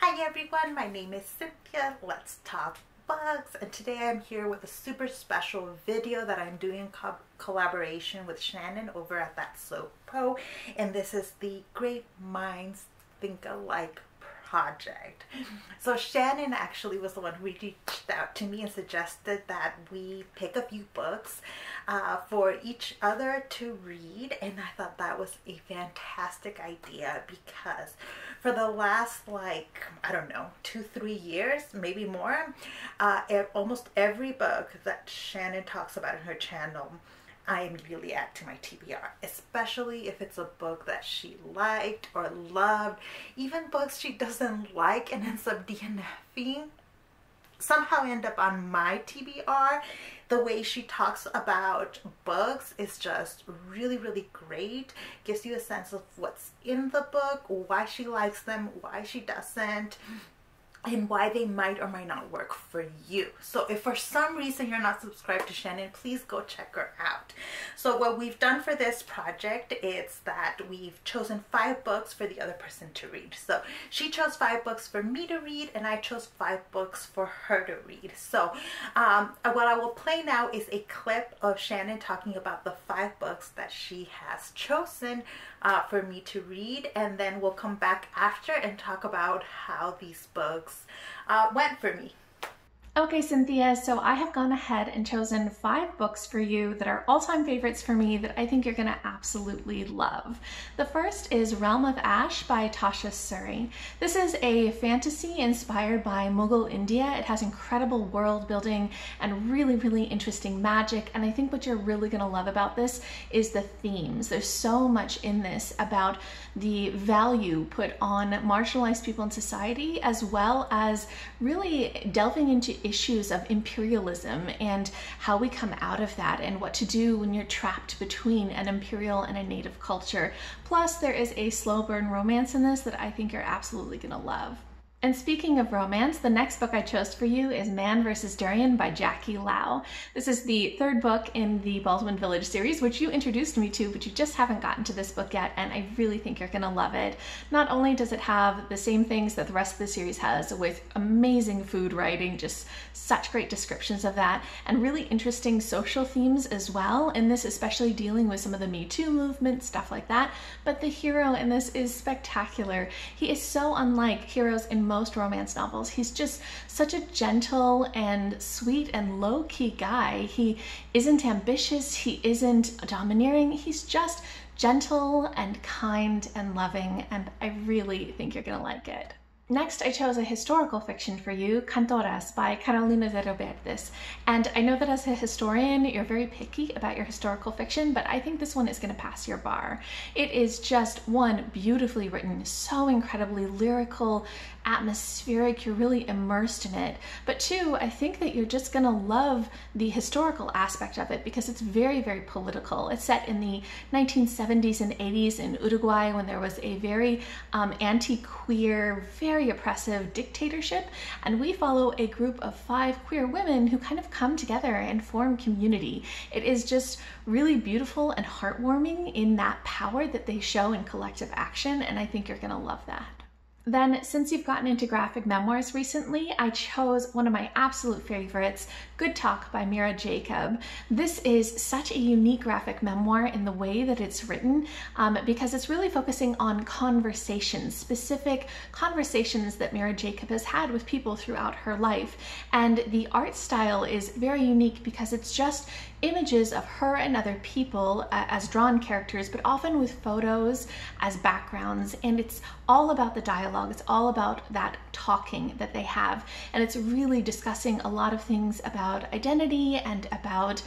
Hi everyone, my name is Cynthia. Let's talk books, and today I'm here with a super special video that I'm doing in collaboration with Shannon over at That So Pro, and this is the Great Minds Think Alike project. So Shannon actually was the one who reached out to me and suggested that we pick a few books for each other to read, and I thought that was a fantastic idea because for the last, I don't know, 2-3 years, maybe more, almost every book that Shannon talks about in her channel I immediately add to my TBR, especially if it's a book that she liked or loved. Even books she doesn't like and ends up DNFing somehow end up on my TBR. The way she talks about books is just really, really great. Gives you a sense of what's in the book, why she likes them, why she doesn't, and why they might or might not work for you. So if for some reason you're not subscribed to Shannon, please go check her out. So what we've done for this project is that we've chosen 5 books for the other person to read. So she chose 5 books for me to read, and I chose 5 books for her to read. So what I will play now is a clip of Shannon talking about the 5 books that she has chosen for me to read, and then we'll come back after and talk about how these books went for me. Okay, Cynthia, so I have gone ahead and chosen 5 books for you that are all-time favorites for me that I think you're gonna absolutely love. The first is Realm of Ash by Tasha Suri. This is a fantasy inspired by Mughal India. It has incredible world building and really, really interesting magic, and I think what you're really gonna love about this is the themes. There's so much in this about the value put on marginalized people in society, as well as really delving into issues of imperialism and how we come out of that and what to do when you're trapped between an imperial and a native culture. Plus, there is a slow burn romance in this that I think you're absolutely gonna love. And speaking of romance, the next book I chose for you is Man vs. Durian by Jackie Lau. This is the 3rd book in the Baldwin Village series, which you introduced me to, but you just haven't gotten to this book yet, and I really think you're gonna love it. Not only does it have the same things that the rest of the series has, with amazing food writing, just such great descriptions of that, and really interesting social themes as well, and this especially dealing with some of the Me Too movement, stuff like that, but the hero in this is spectacular. He is so unlike heroes in most romance novels. He's just such a gentle and sweet and low-key guy. He isn't ambitious, he isn't domineering, he's just gentle and kind and loving, and I really think you're gonna like it. Next, I chose a historical fiction for you, Cantoras by Carolina de Robertis. And I know that as a historian, you're very picky about your historical fiction, but I think this one is gonna pass your bar. It is just, 1, beautifully written, so incredibly lyrical, atmospheric, you're really immersed in it. But 2, I think that you're just gonna love the historical aspect of it because it's very, very political. It's set in the 1970s and 80s in Uruguay when there was a very anti-queer, very oppressive dictatorship, and we follow a group of 5 queer women who kind of come together and form community. It is just really beautiful and heartwarming in that power that they show in collective action, and I think you're gonna love that. Then, since you've gotten into graphic memoirs recently, I chose one of my absolute favorites, Good Talk by Mira Jacob. This is such a unique graphic memoir in the way that it's written because it's really focusing on conversations, specific conversations that Mira Jacob has had with people throughout her life. And the art style is very unique because it's just images of her and other people as drawn characters, but often with photos as backgrounds, and it's all about the dialogue. It's all about that talking that they have, and it's really discussing a lot of things about identity and about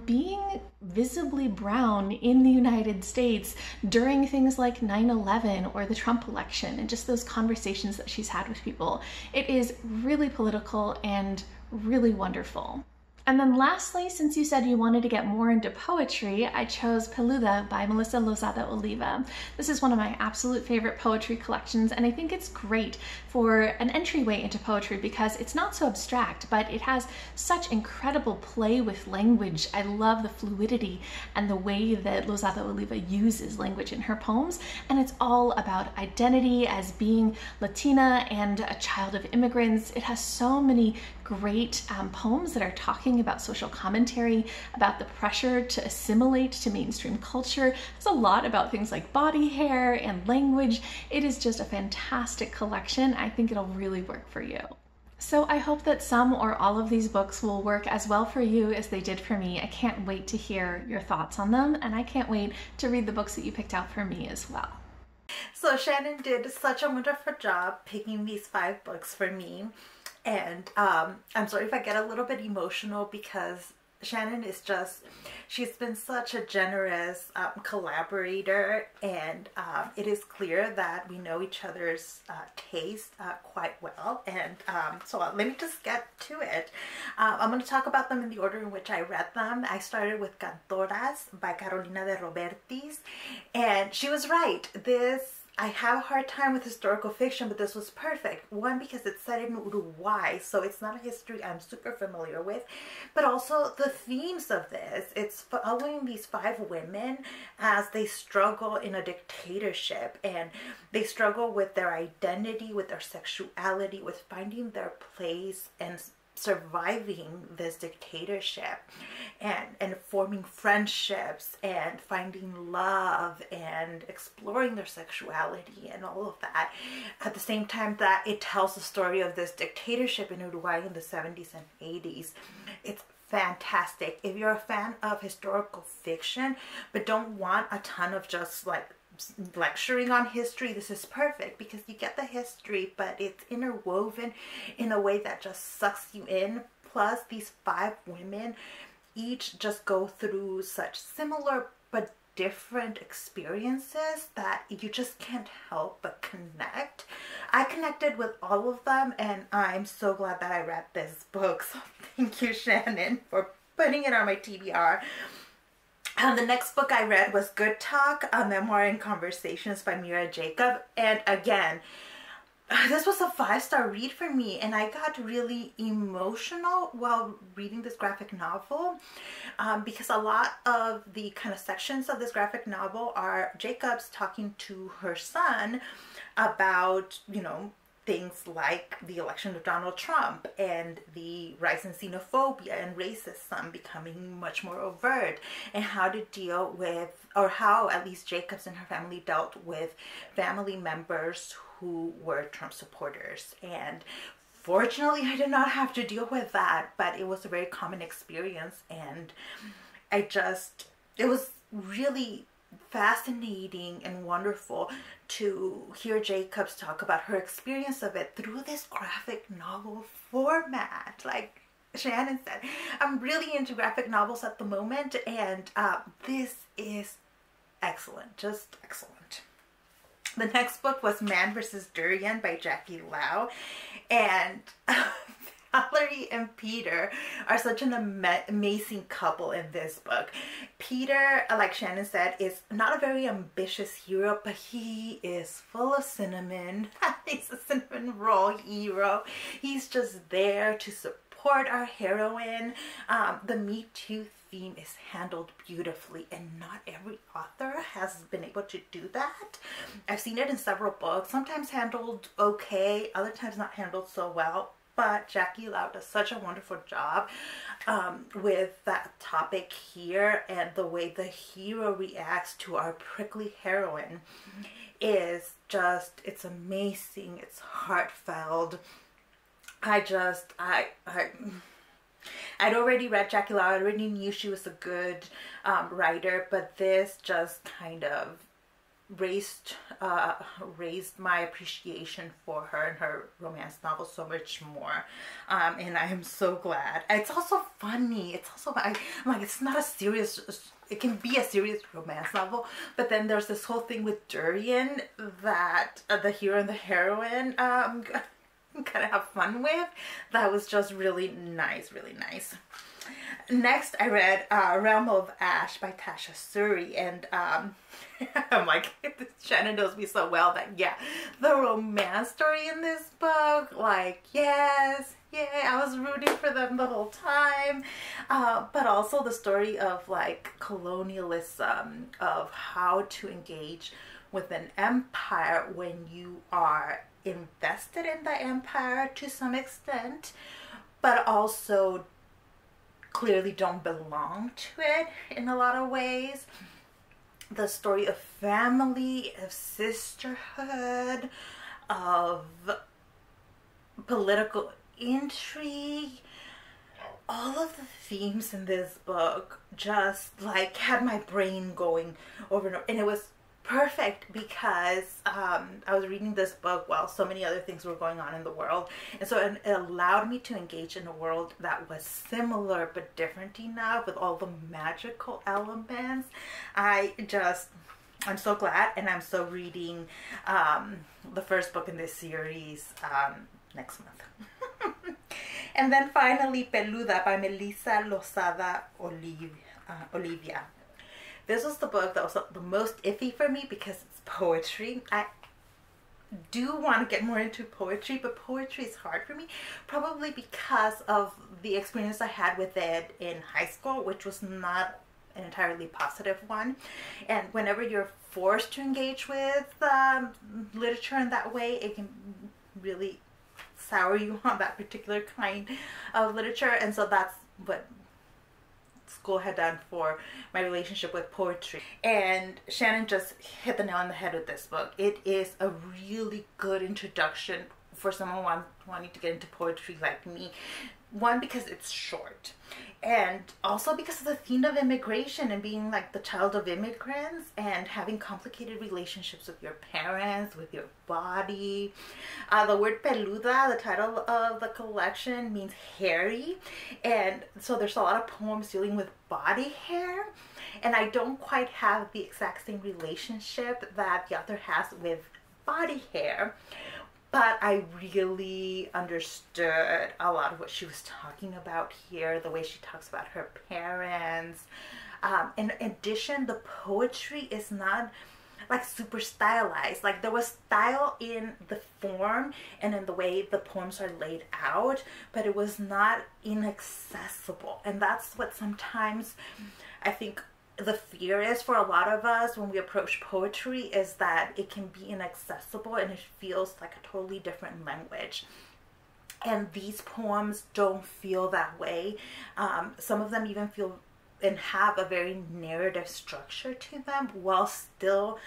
being visibly brown in the United States during things like 9/11 or the Trump election, and just those conversations that she's had with people. It is really political and really wonderful. And then lastly, since you said you wanted to get more into poetry, I chose Peluda by Melissa Lozada-Oliva. This is one of my absolute favorite poetry collections, and I think it's great for an entryway into poetry because it's not so abstract, but it has such incredible play with language. I love the fluidity and the way that Lozada-Oliva uses language in her poems, and it's all about identity as being Latina and a child of immigrants. It has so many great poems that are talking about social commentary, about the pressure to assimilate to mainstream culture. It's a lot about things like body hair and language. It is just a fantastic collection. I think it'll really work for you. So I hope that some or all of these books will work as well for you as they did for me. I can't wait to hear your thoughts on them, and I can't wait to read the books that you picked out for me as well. So Shannon did such a wonderful job picking these 5 books for me. And I'm sorry if I get a little bit emotional because Shannon is just, she's been such a generous collaborator, and it is clear that we know each other's taste quite well. And so let me just get to it. I'm going to talk about them in the order in which I read them. I started with Cantoras by Carolina de Robertis, and she was right. I have a hard time with historical fiction, but this was perfect. One, because it's set in Uruguay, so it's not a history I'm super familiar with, but also the themes of this. It's following these 5 women as they struggle in a dictatorship, and they struggle with their identity, with their sexuality, with finding their place and surviving this dictatorship, and forming friendships and finding love and exploring their sexuality and all of that at the same time that it tells the story of this dictatorship in Uruguay in the 70s and 80s. It's fantastic. If you're a fan of historical fiction but don't want a ton of just like lecturing on history, this is perfect because you get the history, but it's interwoven in a way that just sucks you in. Plus, these 5 women each just go through such similar but different experiences that you just can't help but connect. I connected with all of them, and I'm so glad that I read this book. So thank you, Shannon, for putting it on my TBR. The next book I read was Good Talk, A Memoir and Conversations by Mira Jacob. And again, this was a 5-star read for me, and I got really emotional while reading this graphic novel because a lot of the kind of sections of this graphic novel are Jacob's talking to her son about, you know, things like the election of Donald Trump and the rise in xenophobia and racism becoming much more overt, and how to deal with, or how at least Jacobs and her family dealt with family members who were Trump supporters. And fortunately, I did not have to deal with that, but it was a very common experience, and it was really fascinating and wonderful to hear Jacobs talk about her experience of it through this graphic novel format. Like Shannon said, I'm really into graphic novels at the moment, and this is excellent, just excellent. The next book was Man vs. Durian by Jackie Lau, and Valerie and Peter are such an amazing couple in this book. Peter, like Shannon said, is not a very ambitious hero, but he is full of cinnamon. He's a cinnamon roll hero. He's just there to support our heroine. The Me Too theme is handled beautifully, and not every author has been able to do that. I've seen it in several books, sometimes handled okay, other times not handled so well. But Jackie Lau does such a wonderful job with that topic here, and the way the hero reacts to our prickly heroine is just, it's amazing. It's heartfelt. I'd already read Jackie Lau. I already knew she was a good writer, but this just kind of raised my appreciation for her and her romance novel so much more, and I am so glad. It's also funny. It's also, I'm like, it's not a serious, it can be a serious romance novel, but then there's this whole thing with Durian that the hero and the heroine kind of have fun with. That was just really nice, really nice. Next, I read Realm of Ash by Tasha Suri, and I'm like, Shannon knows me so well that, yeah, the romance story in this book, like, yes, yeah, I was rooting for them the whole time, but also the story of, like, colonialism, of how to engage with an empire when you are invested in the empire to some extent, but also clearly don't belong to it in a lot of ways. The story of family, of sisterhood, of political intrigue. All of the themes in this book just like had my brain going over and over, and it was perfect because I was reading this book while so many other things were going on in the world, and so it allowed me to engage in a world that was similar but different enough with all the magical elements. I'm so glad, and I'm so reading the first book in this series next month. And then finally Peluda by Lozada-Oliva. This was the book that was the most iffy for me because it's poetry. I do want to get more into poetry, but poetry is hard for me, probably because of the experience I had with it in high school, which was not an entirely positive one. And whenever you're forced to engage with literature in that way, it can really sour you on that particular kind of literature. And so that's what school had done for my relationship with poetry. And Shannon just hit the nail on the head with this book. It is a really good introduction for someone wanting to get into poetry like me. One, because it's short, and also because of the theme of immigration and being like the child of immigrants and having complicated relationships with your parents, with your body. The word peluda, the title of the collection, means hairy, and so there's a lot of poems dealing with body hair, and I don't quite have the exact same relationship that the author has with body hair. But I really understood a lot of what she was talking about here, the way she talks about her parents. In addition, the poetry is not like super stylized. Like there was style in the form and in the way the poems are laid out, but it was not inaccessible. And that's what sometimes I think the fear is for a lot of us when we approach poetry, is that it can be inaccessible and it feels like a totally different language. And these poems don't feel that way. Some of them even feel and have a very narrative structure to them while still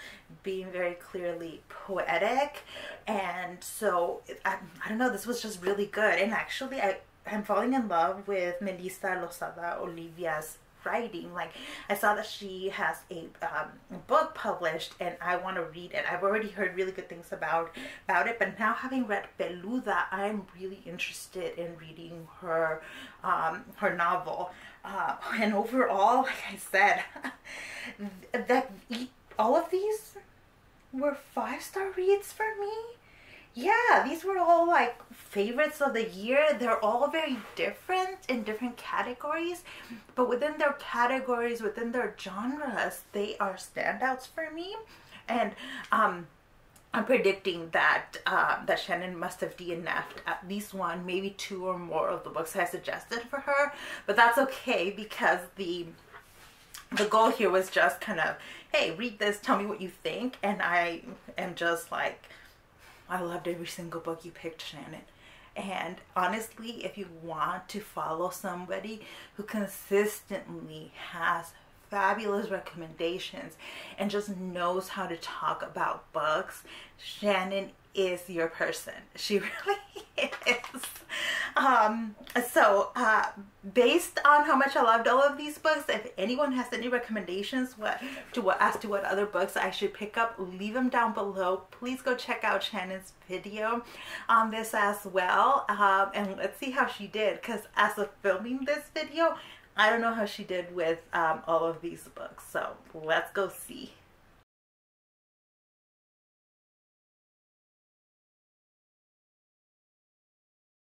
being very clearly poetic. And so I don't know, this was just really good. And actually I'm falling in love with Melissa Lozada-Oliva's writing. Like, I saw that she has a book published and I want to read it. I've already heard really good things about it, but now having read Peluda, I'm really interested in reading her her novel. And overall, like I said, all of these were 5-star reads for me. Yeah, these were all like favorites of the year. They're all very different in different categories, but within their categories, within their genres, they are standouts for me. And I'm predicting that that Shannon must have DNF'd at least one, maybe 2 or more of the books I suggested for her, but that's okay because the goal here was just kind of, hey, read this, tell me what you think. And I am just like, I loved every single book you picked, Shannon. And honestly, if you want to follow somebody who consistently has fabulous recommendations and just knows how to talk about books, Shannon is your person. She really is. Based on how much I loved all of these books, if anyone has any recommendations as to what other books I should pick up, leave them down below. Please go check out Shannon's video on this as well, and let's see how she did, because as of filming this video, I don't know how she did with all of these books, so let's go see.